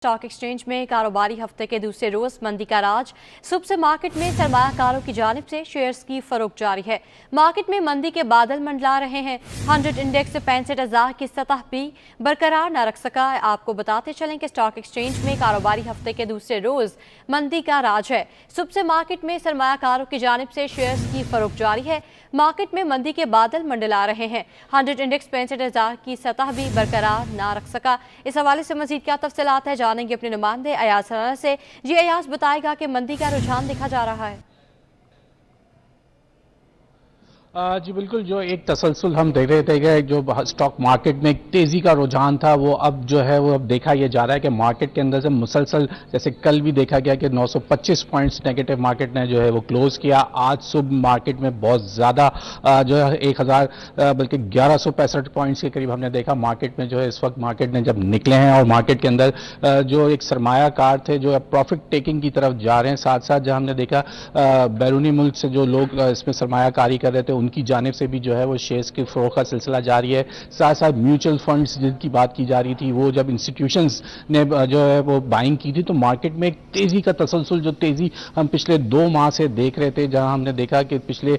Stock exchange में कारोबारी हफ्ते के दूसरे रोज मंदी का राज। सुबह से मार्केट में सरमायाकारों की जानिब से शेयर्स की फरोख्त जारी है। मार्केट में मंदी के बादल मंडला रहे हैं। 100 इंडेक्स 65,000 की सतह भी बरकरार न रख सका। आपको बताते चलें कि स्टॉक एक्सचेंज में कारोबारी हफ्ते के दूसरे रोज मंदी का राज है। सुबह से मार्केट में सरमायाकारों की जानिब से शेयर्स की फरोख्त जारी है। मार्केट में मंदी के बादल मंडला रहे हैं। 100 इंडेक्स 65,000 की सतह भी बरकरार न रख सका। इस हवाले से मजीद क्या तफसीलात है जानेंगे अपने नुमाइंदे अयाज सराना से। जी अयाज, बताएगा कि मंदी का रुझान देखा जा रहा है। जी बिल्कुल, जो एक तसलसल हम देख रहे थे कि जो स्टॉक मार्केट में एक तेज़ी का रुझान था वो अब जो है वो अब देखा यह जा रहा है कि मार्केट के अंदर से मुसलसल, जैसे कल भी देखा गया कि 925 पॉइंट्स नेगेटिव मार्केट ने जो है वो क्लोज किया। आज सुबह मार्केट में बहुत ज़्यादा जो है 1000 बल्कि 1165 पॉइंट्स के करीब हमने देखा मार्केट में जो है इस वक्त मार्केट में जब निकले हैं। और मार्केट के अंदर जो एक सरमायाकार थे जो प्रॉफिट टेकिंग की तरफ जा रहे हैं, साथ साथ जहाँ हमने देखा बैरूनी मुल्क से जो लोग इसमें सरमायाकारी कर रहे थे उनकी जानिब से भी जो है वो शेयर्स की फरोख्त का सिलसिला जारी है। साथ साथ म्यूचुअल फंड्स जिनकी बात की जा रही थी वो जब इंस्टीट्यूशंस ने जो है वो बाइंग की थी तो मार्केट में एक तेज़ी का तसलसल, जो तेज़ी हम पिछले 2 माह से देख रहे थे, जहां हमने देखा कि पिछले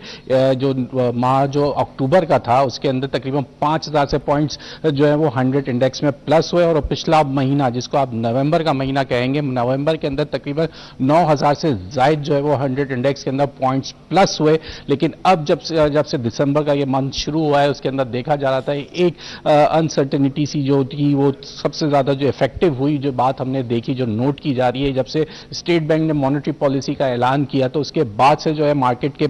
जो माह जो अक्टूबर का था उसके अंदर तकरीबन 5,000 से पॉइंट्स जो है वो 100 इंडेक्स में प्लस हुए। और पिछला महीना जिसको आप नवंबर का महीना कहेंगे, नवंबर के अंदर तकरीबन 9,000 से ज़ायद जो है वो 100 इंडेक्स के अंदर पॉइंट्स प्लस हुए। लेकिन अब जब से दिसंबर का ये मंथ शुरू हुआ है उसके अंदर देखा जा रहा था एक अनसर्टेनिटी सी जो थी वो सबसे ज़्यादा जो इफेक्टिव हुई, जो बात हमने देखी, जो नोट की जा रही है जब से स्टेट बैंक ने मॉनेटरी पॉलिसी का ऐलान किया तो उसके बाद से जो है मार्केट के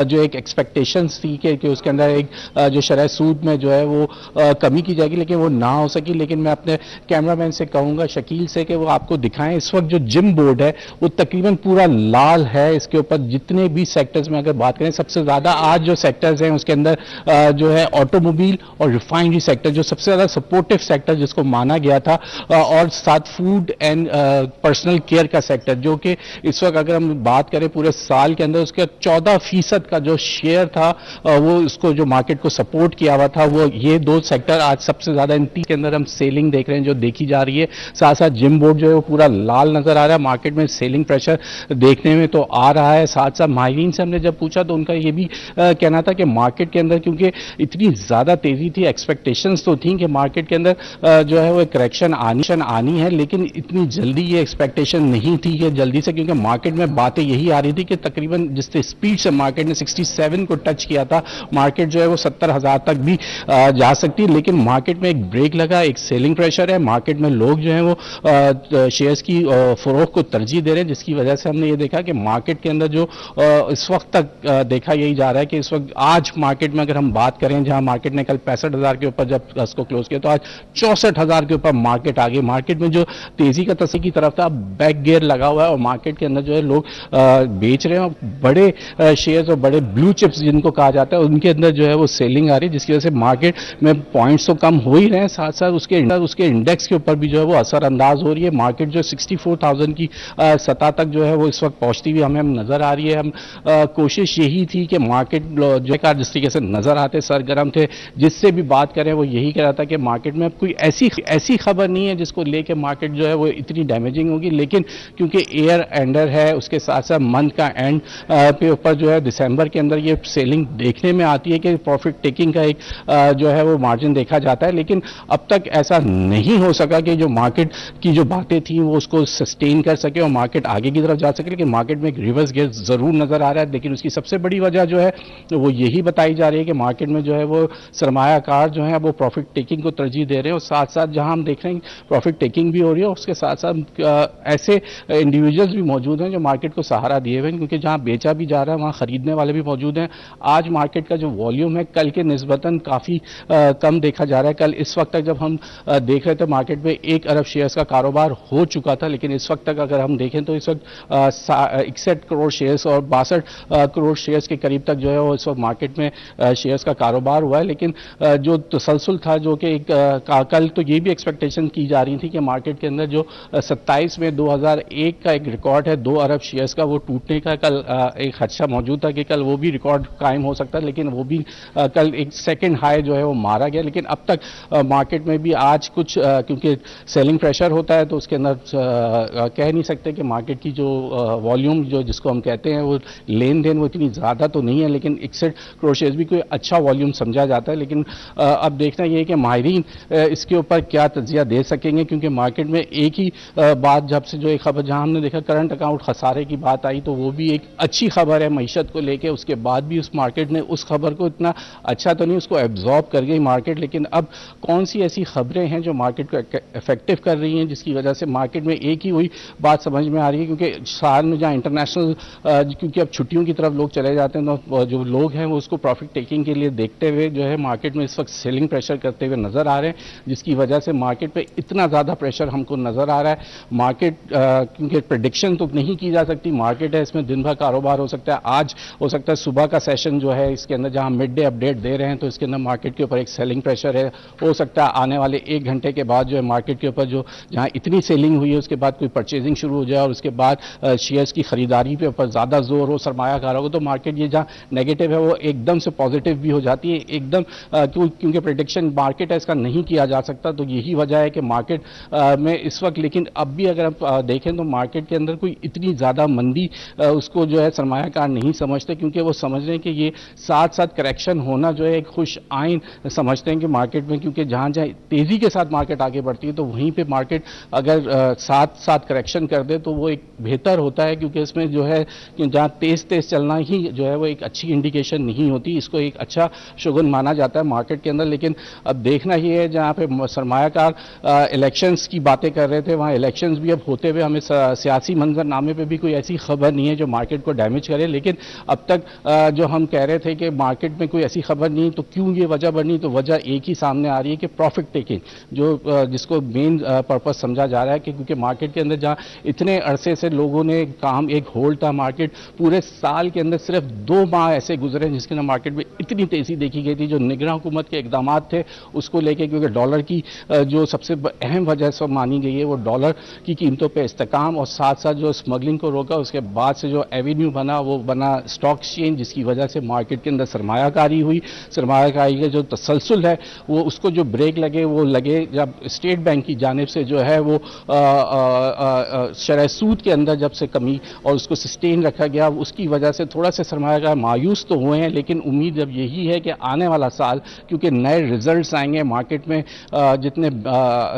जो एक एक्सपेक्टेशंस थी कि उसके अंदर एक जो शरह सूद में जो है वो कमी की जाएगी, लेकिन वो ना हो सकी। लेकिन मैं अपने कैमरामैन से कहूँगा शकील से कि वो आपको दिखाएं इस वक्त जो जिम बोर्ड है वो तकरीबन पूरा लाल है। इसके ऊपर जितने भी सेक्टर्स में अगर बात करें, सबसे ज़्यादा आज जो सेक्टर्स हैं उसके अंदर जो है ऑटोमोबाइल और रिफाइनरी सेक्टर जो सबसे ज़्यादा सपोर्टिव सेक्टर जिसको माना गया था, और साथ फूड एंड पर्सनल केयर का सेक्टर जो कि इस वक्त अगर हम बात करें पूरे साल के अंदर उसका 14% का जो शेयर था वो उसको जो मार्केट को सपोर्ट किया हुआ था, वो ये 2 सेक्टर आज सबसे ज़्यादा इन 3 के अंदर हम सेलिंग देख रहे हैं जो देखी जा रही है। साथ साथ जिम बोर्ड जो है वो पूरा लाल नजर आ रहा है। मार्केट में सेलिंग प्रेशर देखने में तो आ रहा है। साथ साथ माहिरीन से हमने जब पूछा तो उनका ये भी कहना था कि मार्केट के अंदर क्योंकि इतनी ज़्यादा तेज़ी थी, एक्सपेक्टेशंस तो थी कि मार्केट के अंदर जो है वो करेक्शन आनी है, लेकिन इतनी जल्दी ये एक्सपेक्टेशन नहीं थी कि जल्दी से, क्योंकि मार्केट में बातें यही आ रही थी कि तकरीबन जिस स्पीड से मार्केट ने 67 को टच किया था, मार्केट जो है वो 70,000 तक भी जा सकती है। लेकिन मार्केट में एक ब्रेक लगा, एक सेलिंग प्रेशर है, मार्केट में लोग जो है वो शेयर्स की फरोख्त को तरजीह दे रहे हैं, जिसकी वजह से हमने ये देखा कि मार्केट के अंदर जो इस वक्त तक देखा यही जा रहा है कि इस वक्त आज मार्केट में अगर हम बात करें, जहां मार्केट ने कल 65,000 के ऊपर जब उसको क्लोज किया तो आज 64,000 के ऊपर मार्केट आ गई। मार्केट में जो तेजी का तस्वीर की तरफ था बैक गियर लगा हुआ है और मार्केट के अंदर जो है लोग बेच रहे हैं और बड़े शेयर्स और बड़े ब्लू चिप्स जिनको कहा जाता है उनके अंदर जो है वो सेलिंग आ रही है, जिसकी वजह से मार्केट में पॉइंट्स तो कम हो ही रहे हैं, साथ साथ उसके इंडेक्स के ऊपर भी जो है वो असरअंदाज हो रही है। मार्केट जो 64,000 की सतह तक जो है वो इस वक्त पहुंचती हुई हमें नजर आ रही है। हम कोशिश यही थी कि मार्केट जो जिस तरीके से नजर आते सरगर्म थे, जिससे भी बात करें वो यही कह रहा था कि मार्केट में कोई ऐसी खबर नहीं है जिसको लेके मार्केट जो है वो इतनी डैमेजिंग होगी। लेकिन क्योंकि ईयर एंडर है, उसके साथ साथ मंथ का एंड पे ऊपर जो है दिसंबर के अंदर ये सेलिंग देखने में आती है कि प्रॉफिट टेकिंग का एक जो है वो मार्जिन देखा जाता है। लेकिन अब तक ऐसा नहीं हो सका कि जो मार्केट की जो बातें थी वो उसको सस्टेन कर सके और मार्केट आगे की तरफ जा सके। लेकिन मार्केट में एक रिवर्स गियर जरूर नजर आ रहा है, लेकिन उसकी सबसे बड़ी वजह जो है वो यही बताई जा रही है कि मार्केट में जो है वो सरमायाकार जो है वो प्रॉफिट टेकिंग को तरजीह दे रहे हैं। और साथ साथ जहां हम देख रहे हैं प्रॉफिट टेकिंग भी हो रही है, उसके साथ साथ ऐसे इंडिविजुअल्स भी मौजूद हैं जो मार्केट को सहारा दिए हुए हैं, क्योंकि जहां बेचा भी जा रहा है वहां खरीदने वाले भी मौजूद हैं। आज मार्केट का जो वॉल्यूम है कल के निस्बतन काफ़ी कम देखा जा रहा है। कल इस वक्त तक जब हम देख रहे थे मार्केट में 1 अरब शेयर्स का कारोबार हो चुका था, लेकिन इस वक्त तक अगर हम देखें तो इस वक्त 61 करोड़ शेयर्स और 62 करोड़ शेयर्स के करीब तक जो है वो इस وقت مارکیٹ میں شیئرز کا کاروبار ہوا ہے، لیکن جو تسلسل تھا جو کہ کل تو یہ بھی ایکسپیکٹیشن کی جا رہی تھی کہ مارکیٹ کے اندر جو 27 میں 2001 کا ایک ریکارڈ ہے 2 ارب شیئرز کا، وہ ٹوٹنے کا کل ایک خدشہ موجود تھا کہ کل وہ بھی ریکارڈ قائم ہو سکتا ہے، لیکن وہ بھی کل ایک سیکنڈ ہائی جو ہے وہ مارا گیا. لیکن اب تک مارکیٹ میں بھی آج کچھ کیونکہ سیلنگ پریشر ہوتا ہے تو اس کے اندر کہہ نہیں سکتے کہ مارکیٹ کی جو والیوم جو جس کو ہم کہتے ہیں وہ لین دین وہ اتنی زیادہ تو نہیں ہے، لیکن 61 کروڑ شیئرز بھی کوئی اچھا والیوم سمجھا جاتا ہے. لیکن اب دیکھنا یہ ہے کہ ماہرین اس کے اوپر کیا تجزیہ دے سکیں گے، کیونکہ مارکیٹ میں ایک ہی بات جب سے جو ایک خبر جہاں ہم نے دیکھا کرنٹ اکاؤنٹ خسارے کی بات آئی تو وہ بھی ایک اچھی خبر ہے معیشت کو لے کے، اس کے بعد بھی اس مارکیٹ نے اس خبر کو اتنا اچھا تو نہیں اس کو ایبزارب کر گئی مارکیٹ. لیکن اب کون سی ایسی خبریں ہیں جو مارکیٹ کو افیکٹو کر رہی ہیں جس کی وجہ سے مارکیٹ میں ایک ہی وہی بات سمجھ میں آ رہی ہے، کیونکہ سال میں جہاں انٹرنیشنل کیونکہ اب چھٹیوں کی طرف لوگ چلے جاتے ہیں تو جو لوگ ہیں وہ اس کو پروفٹ ٹیکنگ کے لیے دیکھتے ہوئے جو ہے مارکیٹ میں اس وقت سیلنگ پریشر کرتے ہوئے نظر آ رہے ہیں، جس کی وجہ سے مارکیٹ پہ اتنا زیادہ پریشر ہم کو نظر آ رہا ہے. مارکیٹ کیونکہ پریڈکشن تو نہیں کی جا سکتی، مارکیٹ ہے اس میں دن بھر کاروبار ہو سکتا ہے. آج ہو سکتا ہے صبح کا سیشن جو ہے اس کے اندر جہاں مڈ ڈے اپڈیٹ دے رہے ہیں تو اس کے اندر مارکیٹ کے اوپر ایک سیلنگ پریشر ہے. ہو سکتا ہے آنے والے 1 گھنٹے کے بعد جو ہے مارکیٹ کے اوپر جو جہاں اتنی سیلنگ ہوئی ہے اس کے بعد کوئی پرچیزنگ شروع ہو جائے اور اس کے بعد شیئرز کی خریداری پہ اوپر زیادہ زور ہو سرمایہ کاروں کو، تو مارکیٹ یہ جہاں نیگیٹو ہے وہ ایک دم سے پازیٹیو بھی ہو جاتی ہے ایک دم، کیونکہ پریڈکشن مارکیٹ ہے اس کا نہیں کیا جا سکتا. تو یہی وجہ ہے کہ مارکیٹ میں اس وقت، لیکن اب بھی اگر آپ دیکھیں تو مارکیٹ کے اندر کوئی اتنی زیادہ مندی اس کو جو ہے سرمایہ کار نہیں سمجھتے، کیونکہ وہ سمجھ رہے ہیں کہ یہ ساتھ ساتھ کریکشن ہونا جو ہے ایک خوش آئین سمجھتے ہیں کہ مارکیٹ میں، کیونکہ جہاں جہاں تیزی کے ساتھ مارکیٹ آگے بڑھتی ہے تو وہیں پہ مارکیٹ اگر ساتھ ساتھ کریکشن کر دے تو وہ ایک بہتر ہوتا ہے، کیونکہ اس میں جو ہے جہاں تیز تیز چلنا ہی جو ہے وہ ایک اچھی انڈیکیشن نہیں ہوتی، اس کو ایک اچھا شگن مانا جاتا ہے مارکیٹ کے اندر. لیکن اب دیکھنا یہ ہے جہاں پہ سرمایہ کار الیکشنز کی باتیں کر رہے تھے، وہاں الیکشنز بھی اب ہوتے ہوئے ہمیں سیاسی منظر نامے پہ بھی کوئی ایسی خبر نہیں ہے جو مارکیٹ کو ڈیمیج کرے. لیکن اب تک جو ہم کہہ رہے تھے کہ مارکیٹ میں کوئی ایسی خبر نہیں تو کیوں یہ وجہ بنی، تو وجہ ایک ہی سامنے آ رہی ہے کہ پروفٹ ٹیکنگ جو جس کو مین پرپس سمجھا جا رہا ہے، کہ کیونکہ مارکیٹ کے اندر جہاں اتنے عرصے سے لوگوں نے کام ایک ہولڈ تھا، مارکیٹ پورے سال کے اندر صرف 2 ماہ ایسے گزرے جس کے اندر مارکیٹ میں اتنی تیزی دیکھی گئی تھی. جو نگراں حکومت کے اقدامات تھے اس کو لے کے، کیونکہ ڈالر کی جو سب سے اہم وجہ سب مانی گئی ہے وہ ڈالر کی قیمتوں پہ استحکام اور ساتھ ساتھ جو اسمگلنگ کو روکا، اس کے بعد سے جو ایونیو بنا وہ بنا اسٹاک ایکسچینج، جس کی وجہ سے مارکیٹ کے اندر سرمایہ کاری ہوئی. سرمایہ کاری کا جو تسلسل ہے وہ اس کو جو بریک لگے وہ لگے جب اسٹیٹ بینک کی جانب سے جو ہے وہ شرح سود کے اندر جب سے کمی اور اس کو سسٹین رکھا گیا، اس کی وجہ سے تھوڑا سا سرمایہ کار مایوس تو ہوئے ہیں. لیکن امید اب یہی ہے کہ آنے والا سال کیونکہ نئے ریزلٹس آئیں گے، مارکیٹ میں جتنے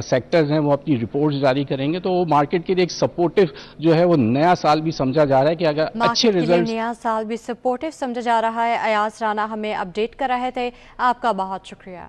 سیکٹرز ہیں وہ اپنی رپورٹس جاری کریں گے، تو وہ مارکیٹ کے لیے ایک سپورٹو جو ہے وہ نیا سال بھی سمجھا جا رہا ہے کہ اگر اچھے ریزلٹس نیا سال بھی سپورٹو سمجھا جا رہا ہے. ایاز رانا ہمیں اپڈیٹ کر رہے تھے، آپ کا بہت شکریہ.